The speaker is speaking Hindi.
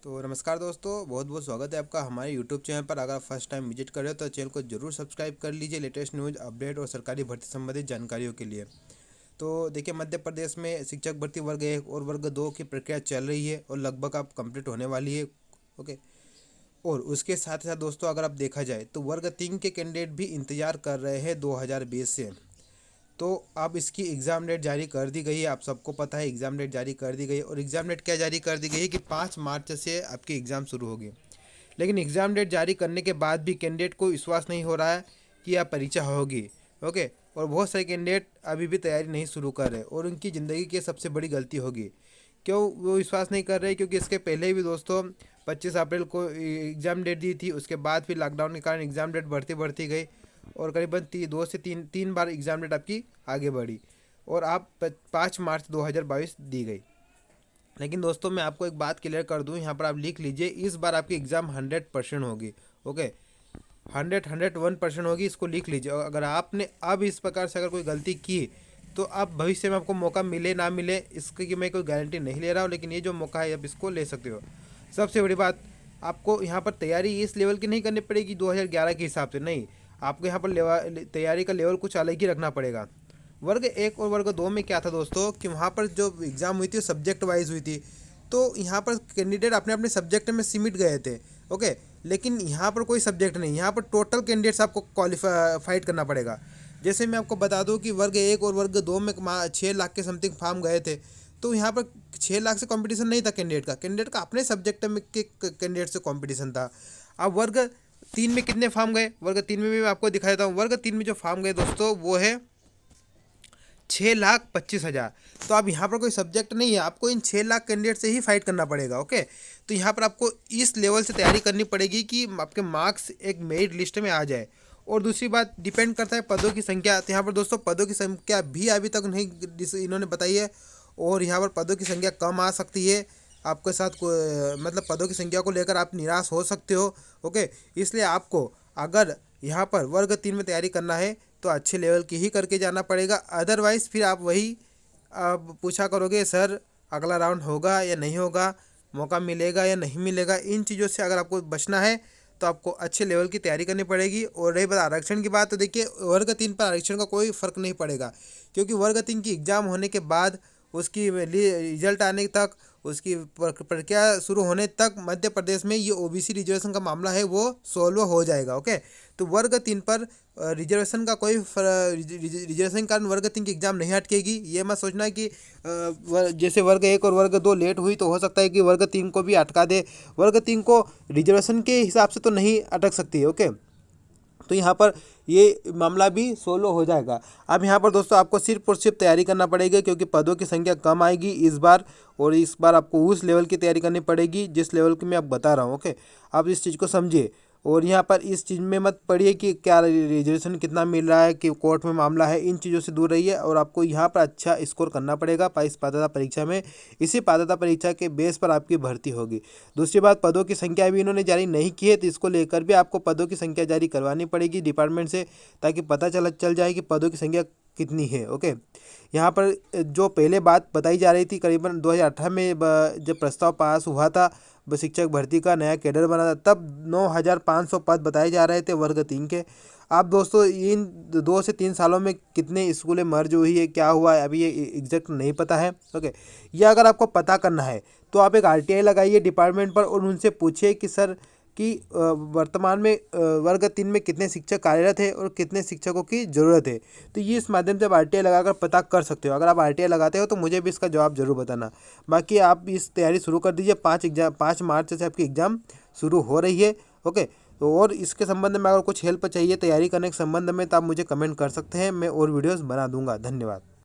तो नमस्कार दोस्तों, बहुत बहुत स्वागत है आपका हमारे यूट्यूब चैनल पर। अगर आप फर्स्ट टाइम विजिट कर रहे हो तो चैनल को जरूर सब्सक्राइब कर लीजिए लेटेस्ट न्यूज़ अपडेट और सरकारी भर्ती संबंधित जानकारियों के लिए। तो देखिए, मध्य प्रदेश में शिक्षक भर्ती वर्ग 1 और वर्ग 2 की प्रक्रिया चल रही है और लगभग अब कंप्लीट होने वाली है। ओके। और उसके साथ साथ दोस्तों, अगर आप देखा जाए तो वर्ग 3 के कैंडिडेट भी इंतजार कर रहे हैं 2020 से। तो अब इसकी एग्ज़ाम डेट जारी कर दी गई है। आप सबको पता है एग्ज़ाम डेट जारी कर दी गई है। और एग्ज़ाम डेट क्या जारी कर दी गई है कि 5 मार्च से आपकी एग्ज़ाम शुरू होगी। लेकिन एग्ज़ाम डेट जारी करने के बाद भी कैंडिडेट को विश्वास नहीं हो रहा है कि यह परीक्षा होगी। ओके। और बहुत सारे कैंडिडेट अभी भी तैयारी नहीं शुरू कर रहे और उनकी ज़िंदगी की सबसे बड़ी गलती होगी। क्यों वो विश्वास नहीं कर रहे? क्योंकि इसके पहले भी दोस्तों 25 अप्रैल को एग्ज़ाम डेट दी थी। उसके बाद फिर लॉकडाउन के कारण एग्ज़ाम डेट बढ़ती बढ़ती गई और करीबन दो से तीन तीन बार एग्ज़ाम डेट आपकी आगे बढ़ी और आप 5 मार्च 2022 दी गई। लेकिन दोस्तों, मैं आपको एक बात क्लियर कर दूं, यहाँ पर आप लिख लीजिए, इस बार आपकी एग्ज़ाम 100% होगी। ओके। 101% होगी, इसको लिख लीजिए। और अगर आपने अब इस प्रकार से अगर कोई गलती की तो अब भविष्य में आपको मौका मिले ना मिले इसकी कि मैं कोई गारंटी नहीं ले रहा हूँ, लेकिन ये जो मौका है आप इसको ले सकते हो। सबसे बड़ी बात, आपको यहाँ पर तैयारी इस लेवल की नहीं करनी पड़ेगी 2011 के हिसाब से, नहीं। आपको यहाँ पर तैयारी का लेवल कुछ अलग ही रखना पड़ेगा। वर्ग 1 और वर्ग 2 में क्या था दोस्तों कि वहाँ पर जो एग्ज़ाम हुई थी सब्जेक्ट वाइज हुई थी। तो यहाँ पर कैंडिडेट अपने अपने सब्जेक्ट में सिमट गए थे। ओके। लेकिन यहाँ पर कोई सब्जेक्ट नहीं, यहाँ पर टोटल कैंडिडेट्स आपको क्वालिफाइड करना पड़ेगा। जैसे मैं आपको बता दूं कि वर्ग 1 और वर्ग 2 में 6 लाख के समथिंग फॉर्म गए थे। तो यहाँ पर 6 लाख से कंपटीशन नहीं था कैंडिडेट का अपने सब्जेक्ट में के कैंडिडेट से कंपटीशन था। अब वर्ग 3 में कितने फॉर्म गए, वर्ग 3 में भी मैं आपको दिखा देता हूँ। वर्ग 3 में जो फॉर्म गए दोस्तों वो है 6,25,000। तो अब यहाँ पर कोई सब्जेक्ट नहीं है, आपको इन 6 लाख कैंडिडेट से ही फाइट करना पड़ेगा। ओके। तो यहाँ पर आपको इस लेवल से तैयारी करनी पड़ेगी कि आपके मार्क्स एक मेरिट लिस्ट में आ जाए। और दूसरी बात, डिपेंड करता है पदों की संख्या। तो यहाँ पर दोस्तों पदों की संख्या भी अभी तक नहीं इन्होंने बताई है और यहाँ पर पदों की संख्या कम आ सकती है। आपके साथ मतलब पदों की संख्या को लेकर आप निराश हो सकते हो। ओके। इसलिए आपको अगर यहाँ पर वर्ग 3 में तैयारी करना है तो अच्छे लेवल की ही करके जाना पड़ेगा। अदरवाइज़ फिर आप वही पूछा करोगे, सर अगला राउंड होगा या नहीं होगा, मौका मिलेगा या नहीं मिलेगा। इन चीज़ों से अगर आपको बचना है तो आपको अच्छे लेवल की तैयारी करनी पड़ेगी। और रही बात आरक्षण की बात, तो देखिए वर्ग 3 पर आरक्षण का कोई फ़र्क नहीं पड़ेगा, क्योंकि वर्ग 3 की एग्ज़ाम होने के बाद उसकी रिजल्ट आने तक, उसकी प्रक्रिया शुरू होने तक मध्य प्रदेश में ये ओबीसी रिजर्वेशन का मामला है वो सॉल्व हो जाएगा। ओके। तो वर्ग 3 पर रिजर्वेशन का कोई रिजर्वेशन के कारण वर्ग 3 की एग्ज़ाम नहीं अटकेगी। ये मत सोचना कि जैसे वर्ग 1 और वर्ग 2 लेट हुई तो हो सकता है कि वर्ग 3 को भी अटका दे। वर्ग 3 को रिजर्वेशन के हिसाब से तो नहीं अटक सकती है। ओके। तो यहाँ पर ये मामला भी सोलो हो जाएगा। अब यहाँ पर दोस्तों आपको सिर्फ और सिर्फ तैयारी करना पड़ेगा, क्योंकि पदों की संख्या कम आएगी इस बार। और इस बार आपको उस लेवल की तैयारी करनी पड़ेगी जिस लेवल की मैं आप बता रहा हूँ। ओके। आप इस चीज़ को समझिए और यहाँ पर इस चीज़ में मत पड़िए कि क्या रिजर्वेशन कितना मिल रहा है, कि कोर्ट में मामला है। इन चीज़ों से दूर रहिए और आपको यहाँ पर अच्छा स्कोर करना पड़ेगा इस पात्रता परीक्षा में। इसी पात्रता परीक्षा के बेस पर आपकी भर्ती होगी। दूसरी बात, पदों की संख्या भी इन्होंने जारी नहीं की है, तो इसको लेकर भी आपको पदों की संख्या जारी करवानी पड़ेगी डिपार्टमेंट से, ताकि पता चल जाए कि पदों की संख्या कितनी है। ओके। यहाँ पर जो पहले बात बताई जा रही थी, करीबन 2018 में जब प्रस्ताव पास हुआ था शिक्षक भर्ती का, नया कैडर बना था, तब 9,500 पद बताए जा रहे थे वर्ग 3 के। आप दोस्तों इन 2 से 3 सालों में कितने स्कूलें मर्ज हुई है, क्या हुआ है, अभी ये एग्जैक्ट नहीं पता है। ओके। यह अगर आपको पता करना है तो आप एक आरटीआई लगाइए डिपार्टमेंट पर और उनसे पूछिए कि सर कि वर्तमान में वर्ग 3 में कितने शिक्षक कार्यरत है और कितने शिक्षकों की ज़रूरत है। तो ये इस माध्यम से आप आरटीआई लगाकर पता कर सकते हो। अगर आप आरटीआई लगाते हो तो मुझे भी इसका जवाब जरूर बताना। बाकी आप इस तैयारी शुरू कर दीजिए। 5 मार्च से आपकी एग्ज़ाम शुरू हो रही है। ओके। तो और इसके संबंध में अगर कुछ हेल्प चाहिए तैयारी करने के संबंध में तो आप मुझे कमेंट कर सकते हैं, मैं और वीडियोज़ बना दूंगा। धन्यवाद।